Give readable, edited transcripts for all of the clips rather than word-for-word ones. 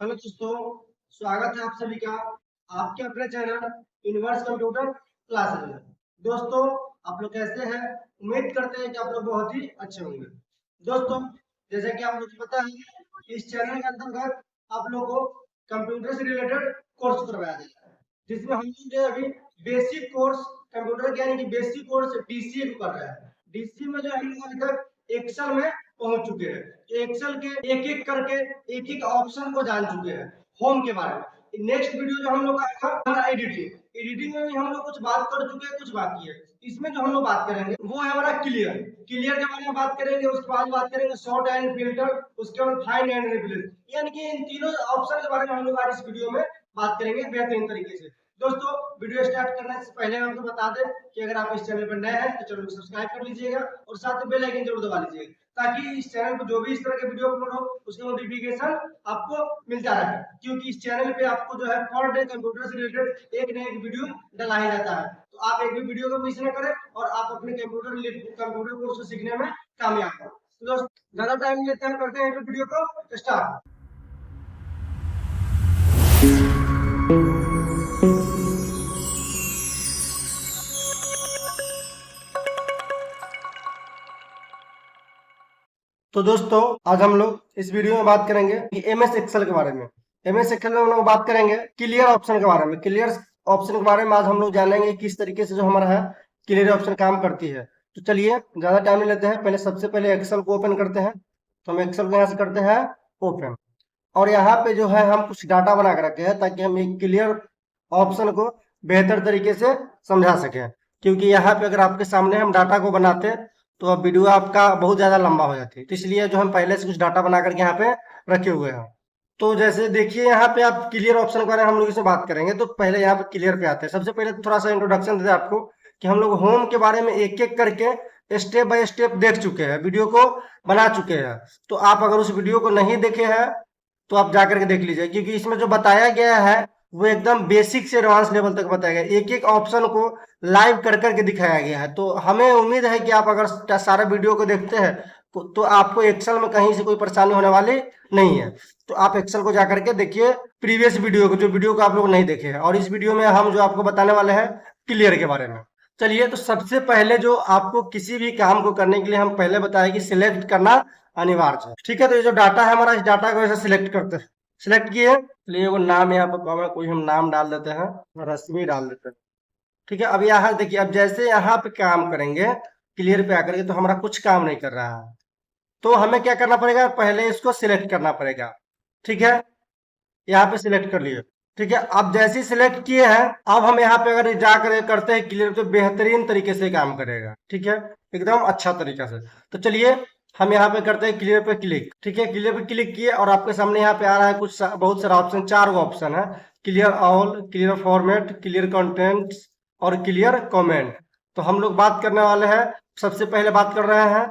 Hello दोस्तों, स्वागत है आप सभी का आपके अपने चैनल यूनिवर्स कंप्यूटर क्लासेस में। दोस्तों, आप लोग कैसे हैं? उम्मीद करते हैं कि आप लोग बहुत ही अच्छे होंगे। दोस्तों, जैसे कि आप लोग को पता है, इस चैनल के अंतर्गत आप लोग को कंप्यूटर से रिलेटेड कोर्स करवाया जाता है, जिसमें हम लोग जो अभी बेसिक कोर्स कंप्यूटर के यानी कि बेसिक कोर्स डीसीए को कर रहे हैं। डीसीए में जो हम लोग अभी तक एक्सेल में पहुंच चुके हैं। एक्सेल के एक एक करके एक एक ऑप्शन को जान चुके हैं होम के बारे में। नेक्स्ट वीडियो जो हम लोग का हमारा एडिटिंग में भी हम लोग कुछ बात कर चुके हैं, कुछ बाकी है। इसमें जो हम लोग बात करेंगे वो है हमारा क्लियर के बारे में बात करेंगे। उसके बाद बात करेंगे शॉर्ट एंड फिल्टर, उसके बाद फाइंड एंड रिप्लेस, यानी कि इन तीनों ऑप्शन के बारे में हम लोग आज इस वीडियो में बात करेंगे बेहतरीन तरीके से। दोस्तों, वीडियो स्टार्ट करने से पहले हम आपको बता दें कि अगर आप इस चैनल पर नए हैं तो चैनल को सब्सक्राइब कर लीजिएगा और साथ में बेल आइकन जरूर दबा लीजिएगा, ताकि इस चैनल पर जो भी इस तरह के वीडियो अपलोड हो उसके नोटिफिकेशन आपको मिलता रहे। क्योंकि इस चैनल पे आपको जो है पर डे कंप्यूटर से रिलेटेड एक न एक वीडियो डला ही जाता है, तो आप एक भी वीडियो को मिस न करें और आप अपने कंप्यूटर कोर्स को सीखने में कामयाब हो। तो दोस्तों, ज्यादा टाइम लेते हैं, करते हैं वीडियो को स्टार्ट। तो दोस्तों, आज हम लोग इस वीडियो में बात करेंगे कि एमएस एक्सेल के बारे में। एमएस एक्सेल में हम लोग बात करेंगे क्लियर ऑप्शन के बारे में। क्लियर ऑप्शन के बारे में आज हम लोग जानेंगे किस तरीके से जो हमारा है क्लियर ऑप्शन काम करती है। तो चलिए ज्यादा टाइम नहीं लेते हैं, सबसे पहले एक्सेल को ओपन करते हैं। तो हम एक्सेल को यहाँ से करते हैं ओपन, और यहाँ पे जो है हम कुछ डाटा बना के रखे हैं ताकि हम एक क्लियर ऑप्शन को बेहतर तरीके से समझा सकें। क्योंकि यहाँ पे अगर आपके सामने हम डाटा को बनाते तो अब वीडियो आपका बहुत ज्यादा लंबा हो जाती है, तो इसलिए जो हम पहले से कुछ डाटा बना करके यहाँ पे रखे हुए हैं। तो जैसे देखिए यहाँ पे आप क्लियर ऑप्शन के बारे में हम लोग इसे बात करेंगे। तो पहले यहाँ पे क्लियर पे आते हैं। सबसे पहले थोड़ा सा इंट्रोडक्शन देते हैं आपको कि हम लोग होम के बारे में एक एक करके स्टेप बाय स्टेप देख चुके हैं, वीडियो को बना चुके हैं। तो आप अगर उस वीडियो को नहीं देखे हैं तो आप जाकर के देख लीजिए, क्योंकि इसमें जो बताया गया है वो एकदम बेसिक से एडवांस लेवल तक बताया गया, एक एक ऑप्शन को लाइव कर करके दिखाया गया है। तो हमें उम्मीद है कि आप अगर सारा वीडियो को देखते हैं तो आपको एक्सेल में कहीं से कोई परेशानी होने वाली नहीं है। तो आप एक्सेल को जाकर के देखिए प्रीवियस वीडियो को, जो वीडियो को आप लोग नहीं देखे हैं। और इस वीडियो में हम जो आपको बताने वाले हैं क्लियर के बारे में। चलिए, तो सबसे पहले जो आपको किसी भी काम को करने के लिए हम पहले बताए कि सिलेक्ट करना अनिवार्य है। ठीक है, तो ये जो डाटा है हमारा, इस डाटा को ऐसे सिलेक्ट करते हैं। सिलेक्ट किए, चलिए वो नाम यहाँ पर कोई हम नाम डाल देते हैं, रश्मि डाल देते हैं। ठीक है, अब यहाँ देखिए, अब जैसे यहाँ पे काम करेंगे क्लियर पे आकर के, तो हमारा कुछ काम नहीं कर रहा है। तो हमें क्या करना पड़ेगा, पहले इसको सिलेक्ट करना पड़ेगा। ठीक है, यहाँ पे सिलेक्ट कर लिए। ठीक है, अब जैसे ही सिलेक्ट किए हैं, अब हम यहाँ पे अगर जाकर करते हैं क्लियर, तो बेहतरीन तरीके से काम करेगा। ठीक है, एकदम अच्छा तरीका से। तो चलिए हम यहाँ पे करते हैं क्लियर पे क्लिक। ठीक है, क्लियर पे क्लिक किए और आपके सामने यहाँ पे आ रहा है कुछ बहुत सारा ऑप्शन, 4 ऑप्शन है। Clear all, clear format, clear content और क्लियर कमेंट। तो हम लोग बात करने वाले हैं, सबसे पहले बात कर रहे हैं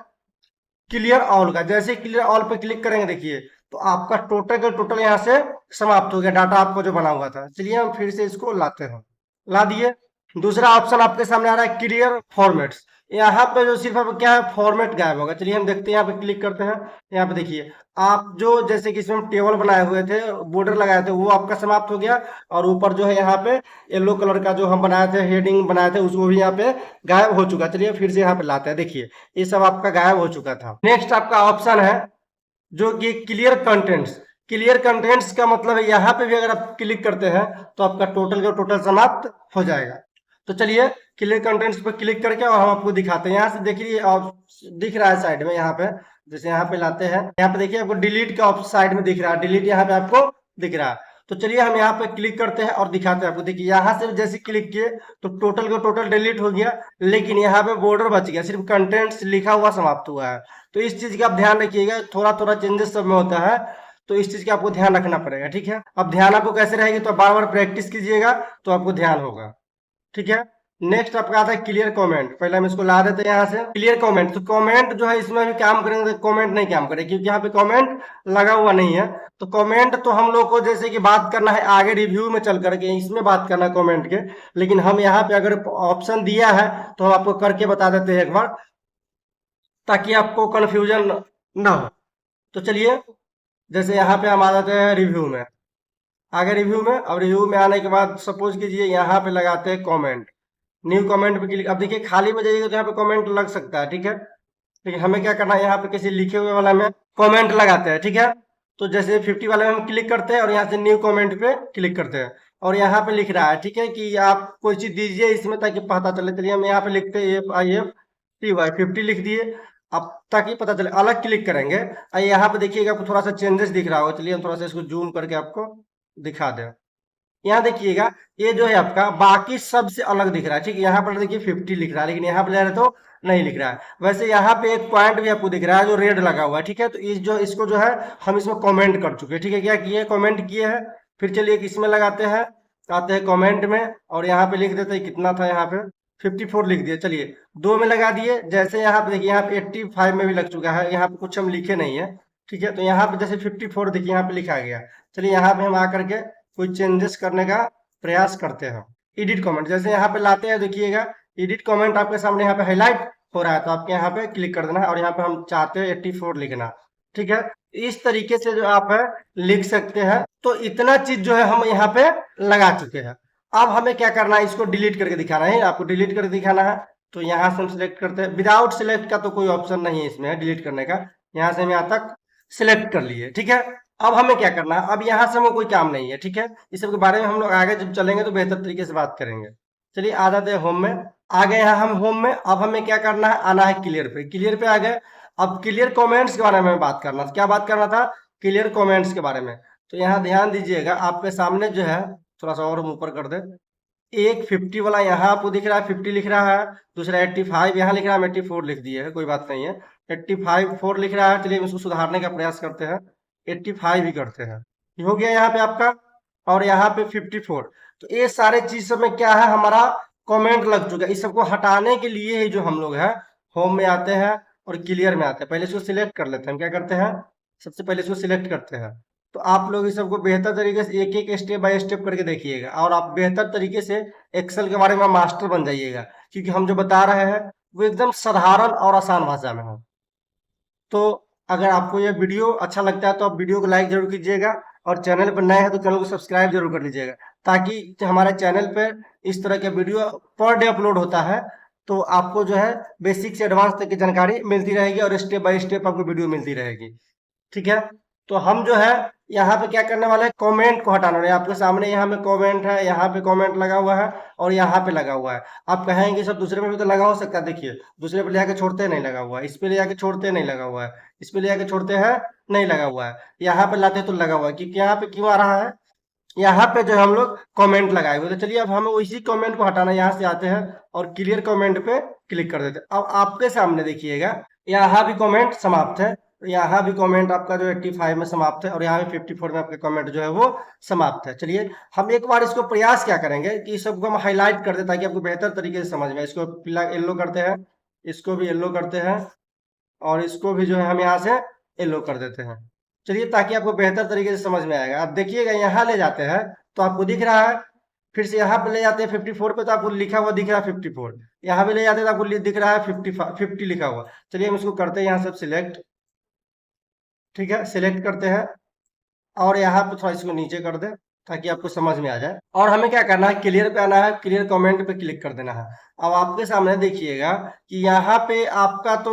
क्लियर ऑल का। जैसे क्लियर ऑल पे क्लिक करेंगे, देखिए तो आपका टोटल का टोटल यहाँ से समाप्त हो गया, डाटा आपको जो बना हुआ था। चलिए हम फिर से इसको लाते हैं, ला दिए। दूसरा ऑप्शन आपके सामने आ रहा है क्लियर फॉर्मेट्स। यहाँ पे जो सिर्फ अब क्या है, फॉर्मेट गायब होगा। चलिए हम देखते हैं, यहाँ पे क्लिक करते हैं। यहाँ पे देखिए आप जो जैसे कि इसमें टेबल बनाए हुए थे, बॉर्डर लगाए थे, वो आपका समाप्त हो गया। और ऊपर जो है यहाँ पे येलो कलर का जो हम बनाए थे, हेडिंग बनाए थे, उसको भी यहाँ पे गायब हो चुका। चलिए फिर से यहाँ पे लाते हैं, देखिए ये सब आपका गायब हो चुका था। नेक्स्ट आपका ऑप्शन है जो कि क्लियर कंटेंट्स। क्लियर कंटेंट्स का मतलब है यहाँ पे भी अगर आप क्लिक करते हैं तो आपका टोटल का टोटल समाप्त हो जाएगा। तो चलिए क्लियर कंटेंट्स पर क्लिक करके और हम आपको दिखाते हैं। यहाँ से देखिए दिख रहा है साइड में, यहाँ पे जैसे यहाँ पे लाते हैं, यहाँ पे देखिए आपको डिलीट का ऑप्शन साइड में दिख रहा है, डिलीट यहाँ पे आपको दिख रहा है। तो चलिए हम यहाँ पे क्लिक करते हैं और दिखाते हैं आपको। देखिए यहाँ से जैसे क्लिक किए तो टोटल का टोटल डिलीट हो गया, लेकिन यहाँ पे बॉर्डर बच गया, सिर्फ कंटेंट्स लिखा हुआ समाप्त हुआ है। तो इस चीज का आप ध्यान रखिएगा, थोड़ा थोड़ा चेंजेस सब में होता है, तो इस चीज का आपको ध्यान रखना पड़ेगा। ठीक है, अब ध्यान आपको कैसे रहेगी, तो बार बार प्रैक्टिस कीजिएगा तो आपको ध्यान होगा। ठीक है, नेक्स्ट आपका आता है क्लियर कमेंट। पहले हम इसको ला देते हैं यहाँ से, क्लियर कमेंट। तो कमेंट जो है इसमें भी काम करेंगे, कमेंट नहीं काम करेगा क्योंकि यहाँ पे कमेंट लगा हुआ नहीं है। तो कमेंट तो हम लोग को जैसे कि बात करना है आगे रिव्यू में चल करके, इसमें बात करना है कमेंट के, लेकिन हम यहाँ पे अगर ऑप्शन दिया है तो हम आपको करके बता देते हैं एक बार, ताकि आपको कंफ्यूजन ना हो। तो चलिए जैसे यहाँ पे हम आ जाते हैं रिव्यू में। आगे रिव्यू में। अब रिव्यू में आने के बाद सपोज कीजिए यहाँ पे लगाते हैं कमेंट, न्यू कमेंट पे क्लिक। अब देखिए खाली में जाइएगा तो यहाँ पे कमेंट लग सकता है, ठीक है। लेकिन हमें क्या करना है, यहाँ पे किसी लिखे हुए वाला में कमेंट लगाते हैं, ठीक है। तो जैसे 50 वाले में हम क्लिक करते हैं और यहाँ से न्यू कमेंट पे क्लिक करते हैं और यहाँ पे लिख रहा है, ठीक है, कि आप कोई चीज दीजिए इसमें ताकि पता चले। चलिए हम यहाँ पे लिखते हैं FIFTY 50 लिख दिए। अब ताकि पता चले, अलग क्लिक करेंगे और यहाँ पे देखिएगा आपको थोड़ा सा चेंजेस दिख रहा होगा। चलिए हम थोड़ा सा इसको जूम करके आपको दिखा दें। यहाँ देखिएगा ये जो है आपका बाकी सबसे अलग दिख रहा है, ठीक है। यहाँ पर देखिए 50 लिख रहा है, लेकिन यहाँ पर ले रहे तो नहीं लिख रहा है। वैसे यहाँ पे एक पॉइंट भी आपको दिख रहा है जो रेड लगा हुआ है, ठीक है। तो इसको जो है हम इसमें कमेंट कर चुके हैं, ठीक है। क्या किए, कमेंट किए हैं। फिर चलिए इसमें लगाते हैं, आते हैं कमेंट में और यहाँ पे लिख देते हैं कितना था, यहाँ पे 54 लिख दिया। चलिए 2 में लगा दिए। जैसे यहाँ पे देखिए यहाँ पे 85 में भी लग चुका है, यहाँ पे कुछ हम लिखे नहीं है, ठीक है। तो यहाँ पे जैसे 54 देखिए यहाँ पे लिखा गया। चलिए यहाँ पे हम आकर के कोई चेंजेस करने का प्रयास करते हैं। एडिट कमेंट जैसे यहाँ पे लाते हैं, देखिएगा एडिट कमेंट आपके सामने यहाँ पे हाईलाइट हो रहा है, तो आपके यहाँ पे क्लिक कर देना है और यहाँ पे हम चाहते हैं 84 लिखना, ठीक है। इस तरीके से जो आप है लिख सकते हैं। तो इतना चीज जो है हम यहाँ पे लगा चुके हैं। अब हमें क्या करना है, इसको डिलीट करके दिखाना है। आपको डिलीट करके दिखाना है तो यहाँ से हम सिलेक्ट करते हैं। विदाउट सिलेक्ट का तो कोई ऑप्शन नहीं है इसमें डिलीट करने का। यहाँ से हम यहाँ तक सिलेक्ट कर लिए, ठीक है। अब हमें क्या करना है, अब यहाँ से हमें कोई काम नहीं है, ठीक है। इस सब के बारे में हम लोग आगे जब चलेंगे तो बेहतर तरीके से बात करेंगे। चलिए आ जाते हैं होम में। आ गए यहाँ हम होम में। अब हमें क्या करना है, आना है क्लियर पे। क्लियर पे आ गए। अब क्लियर कमेंट्स के बारे में बात करना था। क्या बात करना था, क्लियर कमेंट्स के बारे में। तो यहाँ ध्यान दीजिएगा, आपके सामने जो है थोड़ा सा और हम ऊपर कर दे, एक 50 वाला यहाँ आपको दिख रहा है, 50 लिख रहा है। दूसरा 85 यहाँ लिख रहा है, हम 84 लिख दिए है, कोई बात नहीं है। 85 4 लिख रहा है। चलिए इसको सुधारने का प्रयास करते हैं, 85 ही करते हैं। ये हो गया यहाँ पे आपका, और यहाँ पे 54। तो ये सारे चीज सब में क्या है, हमारा कमेंट लग चुका है। इस सबको हटाने के लिए ही जो हम लोग है होम में आते हैं और क्लियर में आते हैं। पहले इसको सिलेक्ट कर लेते हैं। हम क्या करते हैं, सबसे पहले इसको सिलेक्ट करते हैं। तो आप लोग इस सबको बेहतर तरीके से एक एक स्टेप बाय स्टेप करके देखिएगा और आप बेहतर तरीके से एक्सेल के बारे में मास्टर बन जाइएगा, क्योंकि हम जो बता रहे हैं वो एकदम साधारण और आसान भाषा में है। तो अगर आपको यह वीडियो अच्छा लगता है तो आप वीडियो को लाइक जरूर कीजिएगा और चैनल पर नए हैं तो चैनल को सब्सक्राइब जरूर कर लीजिएगा, ताकि हमारे चैनल पर इस तरह के वीडियो पर डे अपलोड होता है तो आपको जो है बेसिक से एडवांस तक की जानकारी मिलती रहेगी और स्टेप बाय स्टेप आपको वीडियो मिलती रहेगी, ठीक है। तो हम जो है यहाँ पे क्या करने वाले हैं, कमेंट को हटाना है। आपके सामने यहाँ में कमेंट है, यहाँ पे कमेंट लगा हुआ है और यहाँ पे लगा हुआ है। आप कहेंगे सब दूसरे में भी तो लगा हो सकता है, देखिए दूसरे पे ले आके छोड़ते नहीं लगा हुआ है, इस पे ले आके छोड़ते नहीं लगा हुआ है, इस पे ले आके छोड़ते हैं नहीं लगा हुआ है, यहाँ पे लाते तो लगा हुआ है। क्योंकि यहाँ पे क्यों आ रहा है, यहाँ पे जो हम लोग कमेंट लगाए हुए। तो चलिए अब हमें उसी कमेंट को हटाना, यहाँ से आते हैं और क्लियर कमेंट पे क्लिक कर देते हैं। अब आपके सामने देखिएगा यहाँ भी कमेंट समाप्त है, यहाँ भी कमेंट आपका जो 85 में समाप्त है और यहाँ भी 54 में आपके कमेंट जो है वो समाप्त है। चलिए हम एक बार इसको प्रयास क्या करेंगे कि सबको हम हाईलाइट कर दे ताकि आपको बेहतर तरीके से समझ में। इसको पीला येलो करते हैं, इसको भी येलो करते हैं और इसको भी जो है हम यहाँ से येलो कर देते हैं। चलिए ताकि आपको बेहतर तरीके से समझ में आएगा। आप देखिएगा यहाँ ले जाते हैं तो आपको दिख रहा है, फिर से यहाँ पे ले जाते हैं 54 पे तो आपको लिखा हुआ दिख रहा है 54। यहाँ पे ले जाते हैं तो आपको दिख रहा है 50 लिखा हुआ। चलिए हम इसको करते हैं यहाँ से सिलेक्ट, ठीक है, सिलेक्ट करते हैं और यहाँ पे थोड़ा इसको नीचे कर दे ताकि आपको समझ में आ जाए। और हमें क्या करना है, क्लियर पे आना है, क्लियर कमेंट पे क्लिक कर देना है। अब आपके सामने देखिएगा कि यहाँ पे आपका तो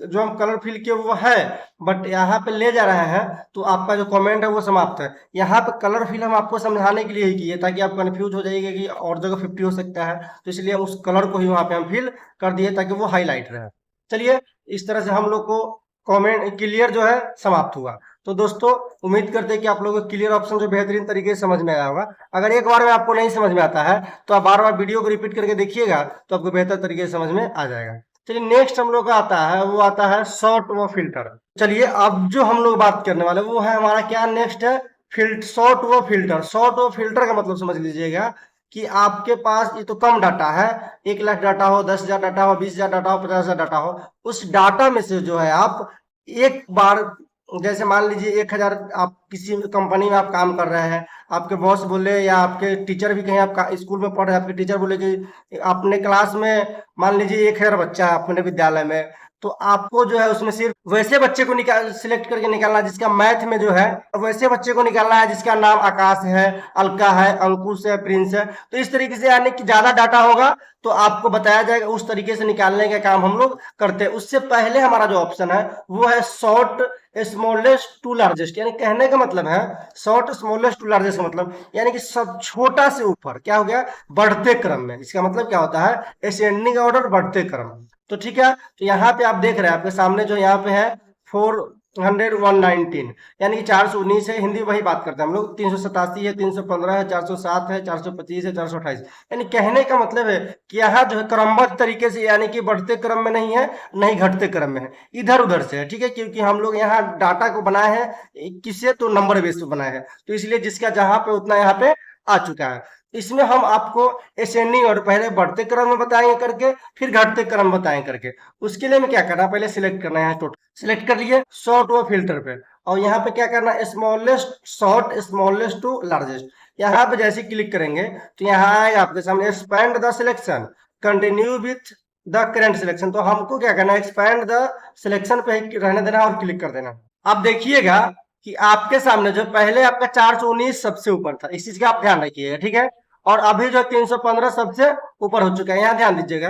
जो हम कलर फिल किए वो है, बट यहाँ पे ले जा रहे हैं तो आपका जो कमेंट है वो समाप्त है। यहाँ पे कलर फिल हम आपको समझाने के लिए ही किए ताकि आप कंफ्यूज हो जाइएगा कि और जगह 50 हो सकता है, तो इसलिए हम उस कलर को ही वहाँ पे हम फिल कर दिए ताकि वो हाईलाइट रहे। चलिए इस तरह से हम लोग को कमेंट क्लियर जो है समाप्त हुआ। तो दोस्तों उम्मीद करते हैं कि आप लोगों को क्लियर ऑप्शन जो बेहतरीन तरीके से समझ में आया होगा। अगर एक बार में आपको नहीं समझ में आता है तो आप बार बार वीडियो को रिपीट करके देखिएगा तो आपको बेहतर तरीके से समझ में आ जाएगा। चलिए नेक्स्ट हम लोग का आता है, वो आता है शॉर्ट व फिल्टर। चलिए अब जो हम लोग बात करने वाले वो है हमारा क्या, नेक्स्ट है शॉर्ट व फिल्टर। शॉर्ट व फिल्टर का मतलब समझ लीजिएगा कि आपके पास ये तो कम डाटा है, 1 लाख डाटा हो, 10,000 डाटा हो, 20,000 डाटा हो, 50,000 डाटा हो, उस डाटा में से जो है आप एक बार, जैसे मान लीजिए 1,000 आप किसी कंपनी में आप काम कर रहे हैं, आपके बॉस बोले या आपके टीचर भी कहीं आप स्कूल में पढ़ रहे हैं, आपके टीचर बोले कि अपने क्लास में मान लीजिए 1,000 बच्चा है अपने विद्यालय में, तो आपको जो है उसमें सिर्फ वैसे बच्चे को निकाल सिलेक्ट करके निकालना है जिसका मैथ में जो है, वैसे बच्चे को निकालना है जिसका नाम आकाश है, अलका है, अंकुश है, प्रिंस है। तो इस तरीके से यानी कि ज्यादा डाटा होगा तो आपको बताया जाएगा, उस तरीके से निकालने का काम हम लोग करते हैं। उससे पहले हमारा जो ऑप्शन है वो है शॉर्ट स्मॉलेस्ट टू लार्जेस्ट, यानी कहने का मतलब है शॉर्ट स्मॉलेस्ट टू लार्जेस्ट का मतलब यानी कि सब छोटा से ऊपर क्या हो गया, बढ़ते क्रम में। इसका मतलब क्या होता है, असेंडिंग ऑर्डर, बढ़ते क्रम। तो ठीक है, तो यहाँ पे आप देख रहे हैं आपके सामने जो यहाँ पे है 419 यानी कि 419 है, हिंदी वही बात करते हैं हम लोग। 387 है, 315 है, 407 है, 425 है, 428। यानी कहने का मतलब है कि यहाँ जो है क्रमबद्ध तरीके से, यानी कि बढ़ते क्रम में नहीं है, नहीं घटते क्रम में है, इधर उधर से है। ठीक है, क्योंकि हम लोग यहाँ डाटा को बनाए हैं किससे, तो नंबर बेस पे बनाए हैं, तो इसलिए जिसका जहां पे उतना यहाँ पे आ चुका है। इसमें हम आपको असेंडिंग और पहले बढ़ते क्रम में बताएंगे करके, फिर घटते क्रम में बताएंगे करके। उसके लिए हमें क्या करना है, पहले सिलेक्ट करना है, टोटल सिलेक्ट कर लिए शॉर्ट व फिल्टर पे, और यहाँ पे क्या करना है, smallest sort smallest to largest. यहाँ पे जैसे क्लिक करेंगे तो यहाँ आएगा आपके सामने expand the selection, continue with the current selection. तो हमको क्या करना है, एक्सपैंड द सिलेक्शन पे रहने देना और क्लिक कर देना। आप देखिएगा कि आपके सामने जो पहले आपका 419 सबसे ऊपर था, इस चीज का आप ध्यान रखिएगा, ठीक है। और अभी जो 315 सबसे ऊपर हो चुका है, यहाँ ध्यान दीजिएगा।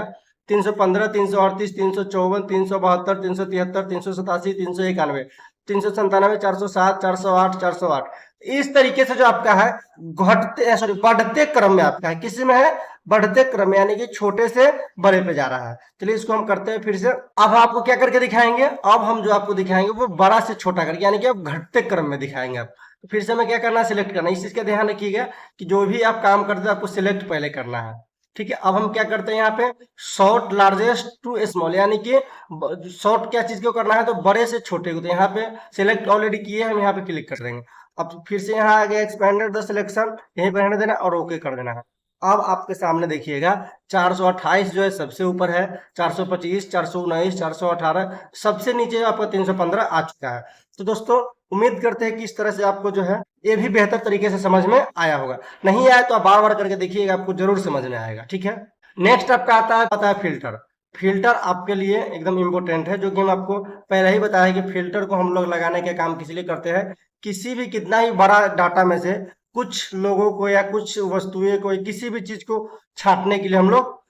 315, 338, 354, 372, 373, 387, 391, 397, 407, 408, 408। इस तरीके से जो आपका है घटते सॉरी बढ़ते क्रम में आपका है, किसी में है बढ़ते क्रम में, यानी कि छोटे से बड़े पे जा रहा है। चलिए इसको हम करते हैं फिर से। अब आपको क्या करके दिखाएंगे, अब हम जो आपको दिखाएंगे वो बड़ा से छोटा करके, यानी कि अब घटते क्रम में दिखाएंगे आप। तो फिर से हमें क्या करना है, सिलेक्ट करना है। इस चीज का ध्यान रखिएगा कि जो भी आप काम करते हैं आपको सिलेक्ट पहले करना है। ठीक है, अब हम क्या करते हैं यहाँ पे शॉर्ट लार्जेस्ट टू स्मॉल, यानी कि शॉर्ट क्या चीज को करना है, तो बड़े से छोटे को। तो यहाँ पे सिलेक्ट ऑलरेडी किए, हम यहाँ पे क्लिक कर देंगे। अब फिर से यहाँ आ गया एक्सपेंडेड द सिलेक्शन, यहीं पे रहने देना और ओके कर देना है। अब आपके सामने देखिएगा 428 जो है सबसे ऊपर है, 425, 419, 418, सबसे नीचे आपका 315 आ चुका है। तो दोस्तों उम्मीद करते हैं कि इस तरह से आपको जो है ये भी बेहतर तरीके से समझ में आया होगा। नहीं आया तो आप बार बार करके देखिएगा, आपको जरूर समझ में आएगा। ठीक है, नेक्स्ट आपका आता है फिल्टर। फिल्टर आपके लिए एकदम इम्पोर्टेंट है, जो कि हम आपको पहले ही बताया कि फिल्टर को हम लोग लगाने का काम किस लिए करते हैं। किसी भी कितना ही बड़ा डाटा में से कुछ लोगों को या कुछ वस्तुएं को, किसी भी चीज को छांटने के लिए हम लोग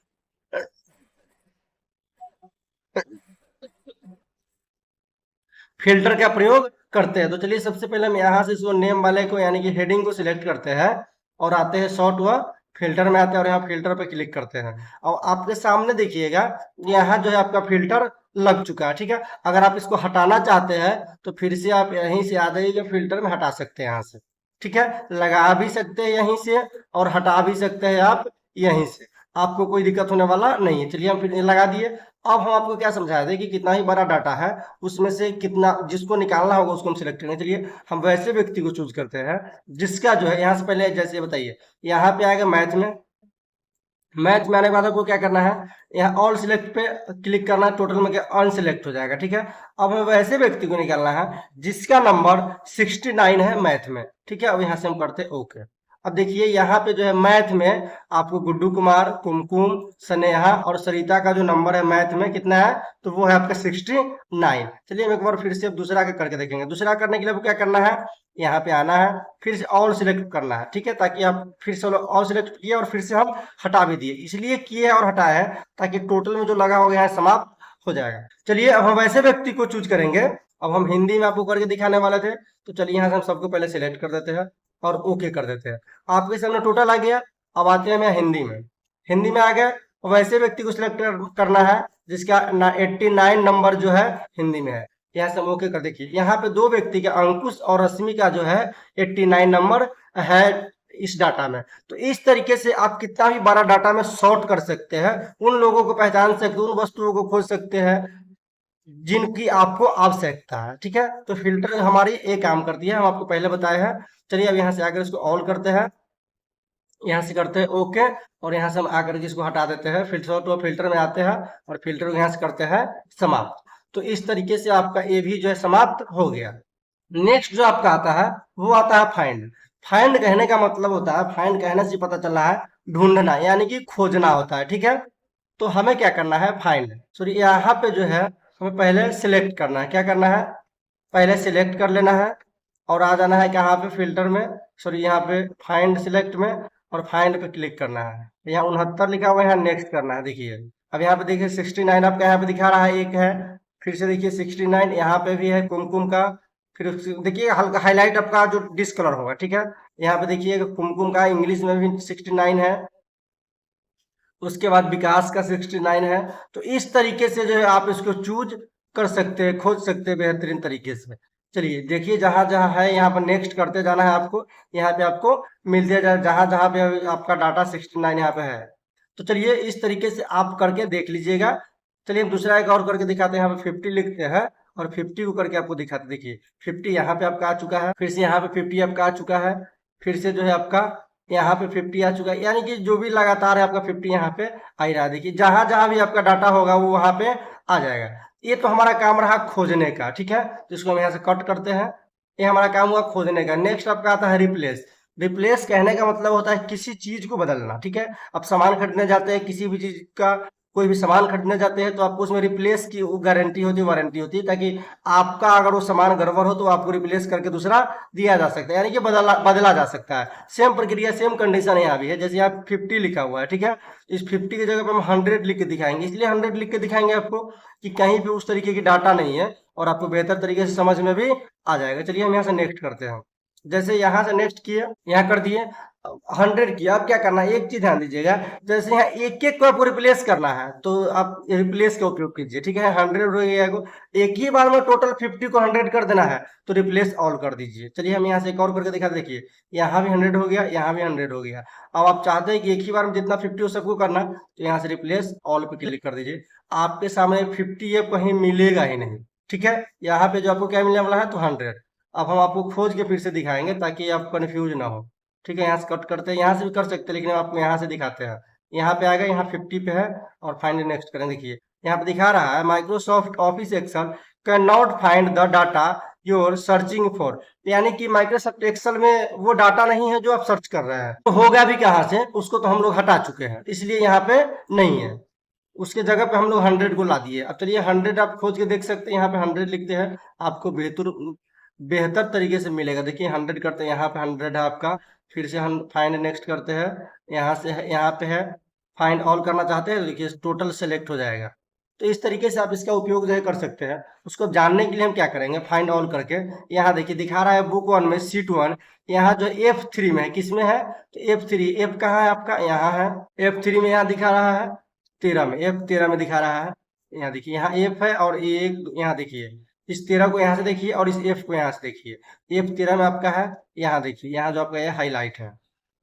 फिल्टर का प्रयोग करते हैं। तो चलिए सबसे पहले हम यहाँ से इसको नेम वाले को यानी कि हेडिंग को सिलेक्ट करते हैं और आते हैं शॉर्ट व फिल्टर में आते हैं और यहाँ फिल्टर पे क्लिक करते हैं। और आपके सामने देखिएगा यहाँ जो है आपका फिल्टर लग चुका है। ठीक है, अगर आप इसको हटाना चाहते हैं तो फिर से आप यहीं से आ जाइए, फिल्टर में हटा सकते हैं यहाँ से। ठीक है, लगा भी सकते हैं यहीं से और हटा भी सकते हैं आप यहीं से, आपको कोई दिक्कत होने वाला नहीं है। चलिए हम फिर लगा दिए। अब हम आपको क्या समझाए थे कि कितना ही बड़ा डाटा है उसमें से कितना जिसको निकालना होगा उसको हम सिलेक्ट करेंगे। चलिए हम वैसे व्यक्ति को चूज करते हैं जिसका जो है यहाँ से पहले जैसे बताइए, यहाँ पे आएगा मैथ में। मैथ में आने के बाद आपको क्या करना है, यहाँ ऑल सिलेक्ट पे क्लिक करना है, टोटल में क्या अनसिलेक्ट हो जाएगा। ठीक है, अब हमें वैसे व्यक्ति को निकालना है जिसका नंबर 69 है मैथ में। ठीक है, अब यहाँ से हम करते हैं ओके। अब देखिए यहाँ पे जो है मैथ में आपको गुड्डू कुमार, कुमकुम, स्नेहा और सरिता का जो नंबर है मैथ में कितना है, तो वो है आपका 69। चलिए हम एक बार फिर से दूसरा का करके देखेंगे। दूसरा करने के लिए आपको क्या करना है, यहाँ पे आना है, फिर से ऑल सिलेक्ट करना है। ठीक है, ताकि आप फिर से ऑल सिलेक्ट किए और फिर से हम हटा भी दिए, इसलिए किए और हटाया है ताकि टोटल में जो लगा होगा यहाँ समाप्त हो जाएगा। चलिए अब हम वैसे व्यक्ति को चूज करेंगे। अब हम हिंदी में आपको करके दिखाने वाले थे, तो चलिए यहाँ से हम सबको पहले सिलेक्ट कर देते हैं और ओके कर देते हैं। आपके सामने टोटल आ गया। अब आते हैं मैं हिंदी में। हिंदी में आ गया, वैसे व्यक्ति को सिलेक्ट करना है जिसका 89 नंबर जो है हिंदी में है। यहाँ से हम ओके कर देखिए, यहाँ पे दो व्यक्ति के अंकुश और रश्मि का जो है 89 नंबर है इस डाटा में। तो इस तरीके से आप कितना भी बड़ा डाटा में सॉर्ट कर सकते हैं, उन लोगों को पहचान सकते हैं, उन वस्तुओं को खोज सकते हैं जिनकी आपको आवश्यकता है। ठीक है, तो फिल्टर हमारी एक काम करती है, हम आपको पहले बताए हैं। चलिए अब यहाँ से आकर इसको ऑल करते हैं, यहाँ से करते हैं ओके, और यहाँ से हम आकर के इसको हटा देते हैं। फिल्टर तो फिल्टर में आते हैं और फिल्टर को यहाँ से करते हैं समाप्त। तो इस तरीके से आपका ये भी जो है समाप्त हो गया। नेक्स्ट जो आपका आता है वो आता है फाइंड। फाइंड कहने का मतलब होता है, फाइंड कहने से पता चला है ढूंढना, यानी कि खोजना होता है। ठीक है, तो हमें क्या करना है, फाइंड सॉरी यहाँ पे जो है हमें पहले सिलेक्ट करना है। क्या करना है, पहले सिलेक्ट कर लेना है और आ जाना है कहाँ पे, फिल्टर में, सॉरी यहाँ पे फाइंड सिलेक्ट में, और फाइंड पे क्लिक करना है। यहाँ 69 लिखा हुआ है, यहाँ नेक्स्ट करना है। देखिए अब यहाँ पे देखिए 69 आपका यहाँ पे दिखा रहा है, एक है, फिर से देखिए 69 यहाँ पे भी है कुमकुम का, फिर देखिए हल्का हाईलाइट आपका जो डिस्कलर होगा, ठीक है। यहाँ पे देखिए कुमकुम का इंग्लिश में भी 69 है, उसके बाद विकास का 69 है। तो इस तरीके से जो है आप इसको चूज कर सकते हैं, खोज सकते हैं बेहतरीन तरीके से। चलिए देखिए जहां जहां है यहाँ पर नेक्स्ट करते जाना है आपको, यहाँ पे आपको मिलते जाए जहां जहां पे आपका डाटा 69 यहाँ पे है। तो चलिए इस तरीके से आप करके देख लीजिएगा। चलिए हम दूसरा एक और करके दिखाते हैं। यहाँ पे 50 लिखते हैं और 50 को करके आपको दिखाते, देखिए 50 यहाँ पे आपका आ चुका है, फिर से यहाँ पे 50 आपका आ चुका है, फिर से जो है आपका यहाँ पे 50 आ चुका है। यानी कि जो भी लगातार है आपका 50 यहाँ पे आ ही रहा है। देखिए जहां जहां भी आपका डाटा होगा वो वहां पे आ जाएगा। ये तो हमारा काम रहा खोजने का, ठीक है। तो इसको हम यहाँ से कट करते हैं। ये हमारा काम हुआ खोजने का। नेक्स्ट आपका आता है रिप्लेस। रिप्लेस कहने का मतलब होता है किसी चीज को बदलना, ठीक है। अब सामान खरीदने जाते हैं, किसी भी चीज का कोई भी सामान खरीदने जाते हैं तो आपको उसमें रिप्लेस की गारंटी होती है, वारंटी होती है, ताकि आपका अगर वो सामान गड़बड़ हो तो आपको रिप्लेस करके दूसरा दिया जा सकता है, यानी कि बदला जा सकता है। सेम प्रक्रिया, सेम कंडीशन यहाँ भी है। जैसे यहाँ 50 लिखा हुआ है, ठीक है, इस 50 की जगह पे हम 100 लिख के दिखाएंगे। इसलिए 100 लिख के दिखाएंगे आपको कि कहीं भी उस तरीके की डाटा नहीं है और आपको बेहतर तरीके से समझ में भी आ जाएगा। चलिए हम यहाँ से नेक्स्ट करते हैं। जैसे यहाँ से नेक्स्ट किए, यहाँ कर दिए, 100 किया। अब क्या करना है, एक चीज ध्यान दीजिएगा, जैसे यहाँ एक एक को आपको रिप्लेस करना है तो आप रिप्लेस का उपयोग कीजिए, ठीक है। 100 हो गया को एक ही बार में टोटल 50 को 100 कर देना है तो रिप्लेस ऑल कर दीजिए। चलिए हम यहाँ से एक और करके दिखा, देखिए यहाँ भी 100 हो गया, यहाँ भी 100 हो गया। अब आप चाहते हैं कि एक ही बार में जितना 50 हो सबको करना, तो यहाँ से रिप्लेस ऑल पे क्लिक कर दीजिए। आपके सामने 50 ये कहीं मिलेगा ही नहीं, ठीक है। यहाँ पे जो आपको क्या मिलने वाला है, तो 100। अब हम आपको खोज के फिर से दिखाएंगे ताकि आप कंफ्यूज ना हो, ठीक है। यहाँ से कट करते हैं, यहाँ से भी कर सकते हैं लेकिन आपको यहाँ से दिखाते हैं। यहाँ पे आएगा, यहाँ 50 पे है और फाइंड नेक्स्ट करें। देखिए यहाँ पे दिखा रहा है Microsoft Office Excel can not find the data you're searching for, यानी कि माइक्रोसॉफ्ट एक्सेल में वो डाटा नहीं है जो आप सर्च कर रहे हैं। तो होगा भी कहाँ से, उसको तो हम लोग हटा चुके हैं, इसलिए यहाँ पे नहीं है। उसके जगह पे हम लोग 100 को ला दिए। अब चलिए 100 आप खोज के देख सकते हैं, यहाँ पे 100 लिखते हैं, आपको बेहतर तरीके से मिलेगा। देखिए 100 करते हैं, यहाँ पे 100 है आपका, फिर से हम फाइंड नेक्स्ट करते हैं, यहाँ से है, यहाँ पे है, फाइंड ऑल करना चाहते हैं, देखिए टोटल सेलेक्ट हो जाएगा। तो इस तरीके से आप इसका उपयोग जो है कर सकते हैं। उसको जानने के लिए हम क्या करेंगे, फाइंड ऑल करके, यहाँ देखिए दिखा रहा है बुक 1 में सीट 1, यहाँ जो F3 में है, किसमें है, तो F3, F कहाँ है आपका, यहाँ है F3 में, यहाँ दिखा रहा है 13 में, F13 में दिखा रहा है। यहाँ देखिए यहाँ F है और एक यहाँ देखिए इस 13 को यहाँ से देखिए और इस F को यहाँ से देखिए। F13 में आपका है, यहाँ देखिए यहाँ जो आपका ये हाईलाइट है,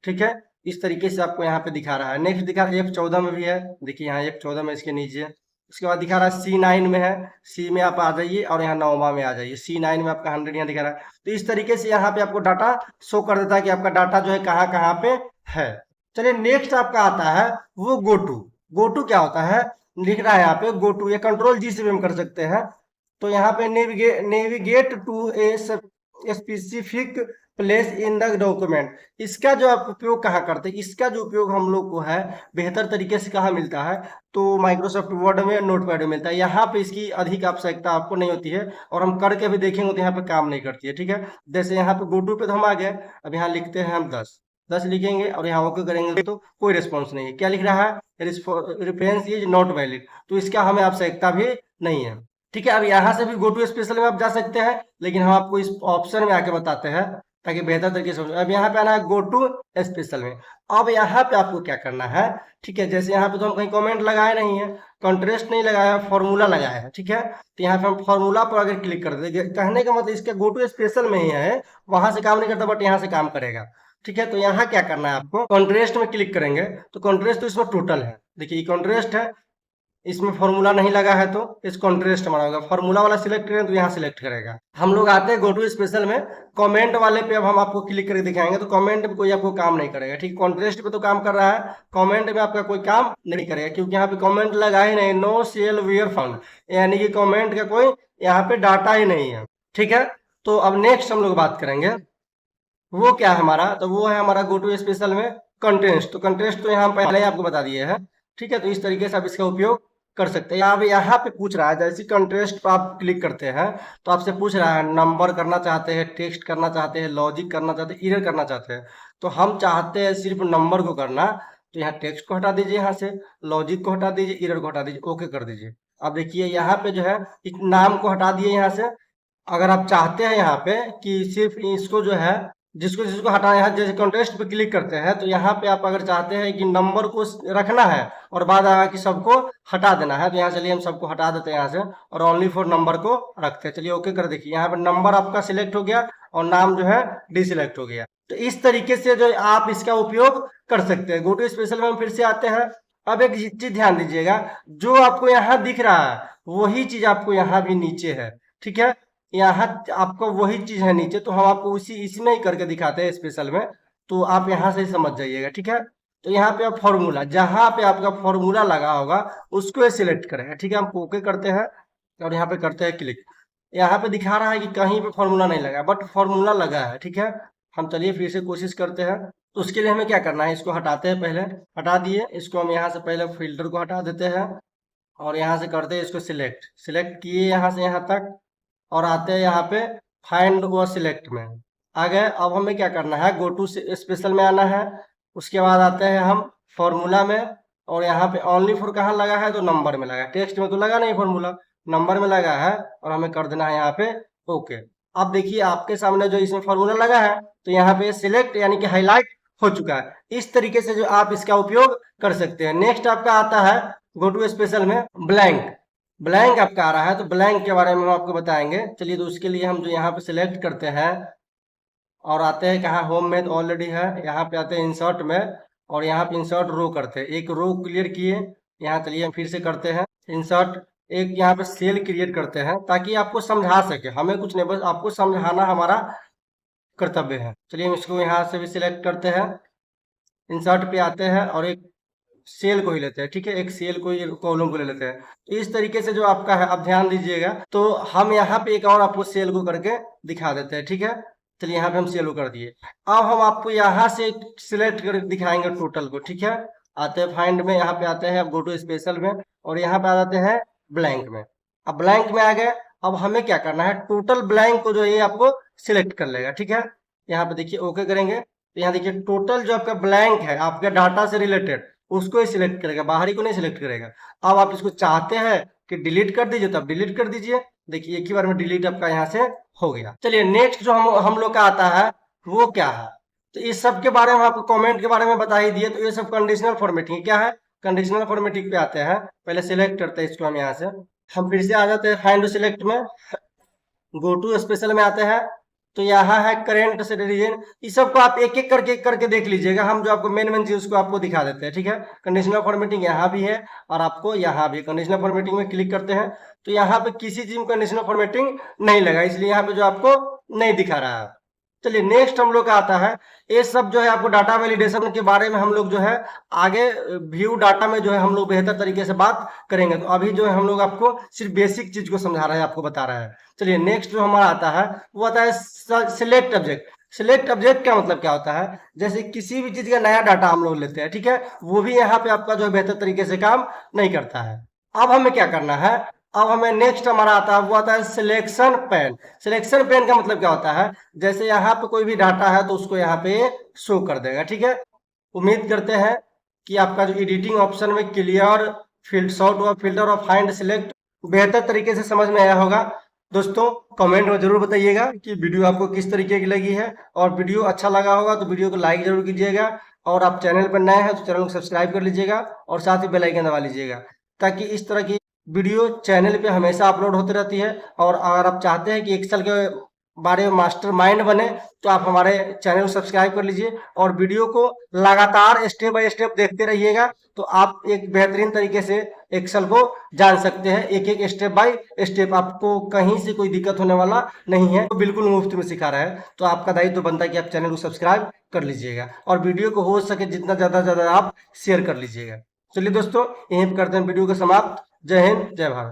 ठीक है। इस तरीके से आपको यहाँ पे दिखा रहा है। नेक्स्ट दिखा रहा है F14 में भी है, देखिए यहाँ F14 में इसके नीचे। उसके बाद दिखा रहा है C9 में है, C में आप आ जाइए और यहाँ 9वां में आ जाइए। C9 में आपका 100 यहाँ दिखा रहा है। तो इस तरीके से यहाँ पे आपको डाटा शो कर देता है कि आपका डाटा जो है कहाँ कहाँ पे है। चलिए नेक्स्ट आपका आता है वो गोटू। गोटू क्या होता है, लिख रहा है यहाँ पे गोटू, ये कंट्रोल जी से भी हम कर सकते हैं। तो यहाँ पे navigate to a specific place in the document, इसका जो आप उपयोग कहाँ करते हैं, इसका जो उपयोग हम लोग को है बेहतर तरीके से कहाँ मिलता है, तो माइक्रोसॉफ्ट वर्ड में, नोटपैड में मिलता है। यहाँ पे इसकी अधिक आवश्यकता आपको नहीं होती है और हम करके भी देखेंगे तो यहाँ पे काम नहीं करती है, ठीक है। जैसे यहाँ पे गोटू पे तो हम आ गए, अब यहाँ लिखते हैं हम 10 लिखेंगे और यहाँ ओके करेंगे तो कोई रिस्पॉन्स नहीं है। क्या लिख रहा है, रेफरेंस इज नॉट वैलिड, तो इसका हमें आवश्यकता भी नहीं है, ठीक है। अब यहाँ से भी गो टू स्पेशल में आप जा सकते हैं, लेकिन हम आपको इस ऑप्शन में आके बताते हैं ताकि बेहतर तरीके से। अब यहाँ पे आना है गो टू स्पेशल में। अब यहाँ पे आपको क्या करना है, ठीक है। जैसे यहाँ पे तो हम कहीं कमेंट लगाए नहीं है, कंट्रेस्ट नहीं लगाया, फॉर्मूला लगाया है, ठीक है। तो यहाँ पे हम फॉर्मूला पर अगर क्लिक कर देंगे, कहने का मतलब इसका गो टू स्पेशल में ही है, वहां से काम नहीं करता बट यहाँ से काम करेगा, ठीक है। तो यहाँ क्या करना है आपको, कॉन्ट्रेस्ट में क्लिक करेंगे तो कॉन्ट्रेस्ट तो इसमें टोटल है, देखिए कॉन्ट्रेस्ट है, इसमें फॉर्मूला नहीं लगा है तो इस कॉन्ट्रेस्ट माना होगा। फॉर्मूला वाला सिलेक्ट करें तो यहाँ सिलेक्ट करेगा। हम लोग आते हैं गो टू स्पेशल में, कमेंट वाले पे अब हम आपको क्लिक करके दिखाएंगे तो कमेंट में कोई आपको काम नहीं करेगा, ठीक। कॉन्ट्रेस्ट पे तो काम कर रहा है, कमेंट में आपका कोई काम नहीं करेगा क्योंकि यहाँ पे कमेंट लगा ही नहीं, नो सेल वेयर फाउंड, यानी कि कमेंट का कोई यहाँ पे डाटा ही नहीं है, ठीक है। तो अब नेक्स्ट हम लोग बात करेंगे वो क्या है हमारा, तो वो है हमारा गो टू स्पेशल में कंटेस्ट। तो कंटेस्ट तो यहाँ पहले ही आपको बता दिए हैं, ठीक है। तो इस तरीके से आप इसका उपयोग कर सकते हैं। अब यहाँ पे पूछ रहा है, जैसे कंट्रेस्ट पर आप क्लिक करते हैं तो आपसे पूछ रहा है नंबर करना चाहते हैं, टेक्स्ट करना चाहते हैं, लॉजिक करना चाहते हैं, इरर करना चाहते हैं। तो हम चाहते हैं सिर्फ नंबर को करना, तो यहाँ टेक्स्ट को हटा दीजिए, यहाँ से लॉजिक को हटा दीजिए, इरर को हटा दीजिए, ओके कर दीजिए। अब देखिए यहाँ पे जो है इस नाम को हटा दिए यहाँ से। अगर आप चाहते हैं यहाँ पे कि सिर्फ इसको जो है जिसको जिसको हटाना है, जैसे कॉन्टेस्ट पे क्लिक करते हैं तो यहाँ पे आप अगर चाहते हैं कि नंबर को रखना है और बाद आया कि सबको हटा देना है, तो यहाँ चलिए हम सबको हटा देते हैं यहाँ से और ओनली फॉर नंबर को रखते हैं। चलिए ओके कर देखिए, यहाँ पे नंबर आपका सिलेक्ट हो गया और नाम जो है डिसिलेक्ट हो गया। तो इस तरीके से जो आप इसका उपयोग कर सकते हैं। गो टू स्पेशल में हम फिर से आते हैं। अब एक चीज ध्यान दीजिएगा, जो आपको यहाँ दिख रहा है वही चीज आपको यहाँ भी नीचे है, ठीक है। यहाँ आपको वही चीज है नीचे, तो हम आपको उसी इसमें ही करके दिखाते हैं स्पेशल में, तो आप यहाँ से समझ जाइएगा, ठीक है। तो यहाँ पे आप फॉर्मूला, जहाँ पे आपका फॉर्मूला लगा होगा उसको सिलेक्ट करें, ठीक है। हम ओके करते हैं और यहाँ पे करते हैं क्लिक। यहाँ पे दिखा रहा है कि कहीं पे फॉर्मूला नहीं लगा, बट फॉर्मूला लगा है, ठीक है। हम चलिए फिर से कोशिश करते हैं। तो उसके लिए हमें क्या करना है, इसको हटाते हैं, पहले हटा दिए इसको। हम यहाँ से पहले फिल्टर को हटा देते हैं और यहाँ से करते हैं इसको सिलेक्ट। सिलेक्ट किए यहाँ से यहाँ तक और आते हैं यहाँ पे फाइंड व सिलेक्ट में आ गए। अब हमें क्या करना है, गो टू स्पेशल में आना है। उसके बाद आते हैं हम फॉर्मूला में और यहाँ पे ओनली फॉर कहाँ लगा है, तो नंबर में लगा है। टेक्स्ट में तो लगा नहीं, फॉर्मूला नंबर में लगा है और हमें कर देना है यहाँ पे ओके। अब देखिए आपके सामने जो इसमें फॉर्मूला लगा है तो यहाँ पे सिलेक्ट यानी कि हाईलाइट हो चुका है। इस तरीके से जो आप इसका उपयोग कर सकते हैं। नेक्स्ट आपका आता है गो टू स्पेशल में ब्लैंक। ब्लैंक आपका आ रहा है, तो ब्लैंक के बारे में हम आपको बताएंगे। चलिए, तो उसके लिए हम जो यहाँ पे सिलेक्ट करते हैं और आते हैं कहाँ, होम में तो ऑलरेडी है, यहाँ पे आते हैं इंसर्ट में और यहाँ पे इंसर्ट रो करते हैं। एक रो क्लियर किए, यहाँ चलिए हम फिर से करते हैं इंसर्ट। एक यहाँ पे सेल क्रिएट करते हैं ताकि आपको समझा सके, हमें कुछ नहीं, बस आपको समझाना हमारा कर्तव्य है। चलिए हम इसको यहाँ से भी सिलेक्ट करते हैं, इंसर्ट पे आते हैं और एक सेल को ही लेते हैं, ठीक है। एक सेल को ही कॉलम को ले लेते हैं। तो इस तरीके से जो आपका है, अब ध्यान दीजिएगा, तो हम यहाँ पे एक और आपको सेल को करके दिखा देते हैं, ठीक है। चलिए यहाँ पे हम सेल को कर दिए। अब हम आपको यहाँ से सिलेक्ट कर दिखाएंगे टोटल को, ठीक है। आते हैं फाइंड में, यहाँ पे आते हैं गो टू स्पेशल में और यहाँ पे आ जाते हैं ब्लैंक में। अब ब्लैंक में आ गए। अब हमें क्या करना है, टोटल ब्लैंक को जो ये आपको सिलेक्ट कर लेगा, ठीक है। यहाँ पे देखिए ओके करेंगे तो यहाँ देखिए टोटल जो आपका ब्लैंक है आपके डाटा से रिलेटेड उसको ही सिलेक्ट करेगा, बाहरी को नहीं सिलेक्ट करेगा। अब आप इसको चाहते हैं कि डिलीट कर दीजिए, तब डिलीट कर दीजिए। देखिए एक ही बार में डिलीट आपका यहाँ से हो गया। चलिए नेक्स्ट जो हम लोग का आता है वो क्या है, तो इस सब के बारे में आपको कमेंट के बारे में बता ही दिए। तो ये सब कंडीशनल फॉर्मेटिंग क्या है, कंडीशनल फॉर्मेटिंग पे आते हैं। पहले सिलेक्ट करते हैं इसको हम यहाँ से, हम फिर से आ जाते हैं फाइंड सिलेक्ट में, गो टू स्पेशल में आते हैं। तो यहाँ है करेंट से रीजन, इस सबको आप एक एक करके देख लीजिएगा। हम जो आपको मेन चीज उसको आपको दिखा देते हैं, ठीक है। कंडीशनल फॉर्मेटिंग यहाँ भी है और आपको यहाँ भी कंडीशनल फॉर्मेटिंग में क्लिक करते हैं तो यहाँ पे किसी चीज में कंडीशनल फॉर्मेटिंग नहीं लगा, इसलिए यहाँ पे जो आपको नहीं दिखा रहा है। चलिए नेक्स्ट हम लोग का आता है, ये सब जो है आपको डाटा वैलिडेशन के बारे में हम लोग जो है आगे व्यू डाटा में जो है हम लोग बेहतर तरीके से बात करेंगे। तो अभी जो है हम लोग आपको सिर्फ बेसिक चीज को समझा रहा है, आपको बता रहा है। चलिए नेक्स्ट जो हमारा आता है वो आता है सिलेक्ट ऑब्जेक्ट। सिलेक्ट ऑब्जेक्ट का मतलब क्या होता है, जैसे किसी भी चीज का नया डाटा हम लोग लेते हैं, ठीक है, वो भी यहाँ पे आपका जो है बेहतर तरीके से काम नहीं करता है। अब हमें क्या करना है, अब हमें नेक्स्ट हमारा आता है वो आता है सिलेक्शन पैन। सिलेक्शन पैन का मतलब क्या होता है, जैसे यहाँ पे कोई भी डाटा है तो उसको यहाँ पे शो कर देगा, ठीक है। उम्मीद करते हैं कि आपका जो एडिटिंग ऑप्शन में क्लियर सॉर्ट और फिल्टर और फाइंड सिलेक्ट बेहतर तरीके से समझ में आया होगा। दोस्तों कमेंट में जरूर बताइएगा कि वीडियो आपको किस तरीके की लगी है, और वीडियो अच्छा लगा होगा तो वीडियो को लाइक जरूर कीजिएगा, और आप चैनल पर नए हैं तो चैनल को सब्सक्राइब कर लीजिएगा और साथ ही बेल आइकन दबा लीजिएगा, ताकि इस तरह की वीडियो चैनल पे हमेशा अपलोड होती रहती है। और अगर आप चाहते हैं कि एक्सेल के बारे में मास्टर माइंड बने तो आप हमारे चैनल को सब्सक्राइब कर लीजिए और वीडियो को लगातार स्टेप बाय स्टेप देखते रहिएगा, तो आप एक बेहतरीन तरीके से एक्सेल को जान सकते हैं। एक एक स्टेप बाय स्टेप, आपको कहीं से कोई दिक्कत होने वाला नहीं है, तो बिल्कुल मुफ्त में सिखा रहा है। तो आपका दायित्व तो बनता है कि आप चैनल को सब्सक्राइब कर लीजिएगा और वीडियो को हो सके जितना ज्यादा आप शेयर कर लीजिएगा। चलिए दोस्तों, यहीं पर करते हैं वीडियो को समाप्त। जय हिंद, जय भारत।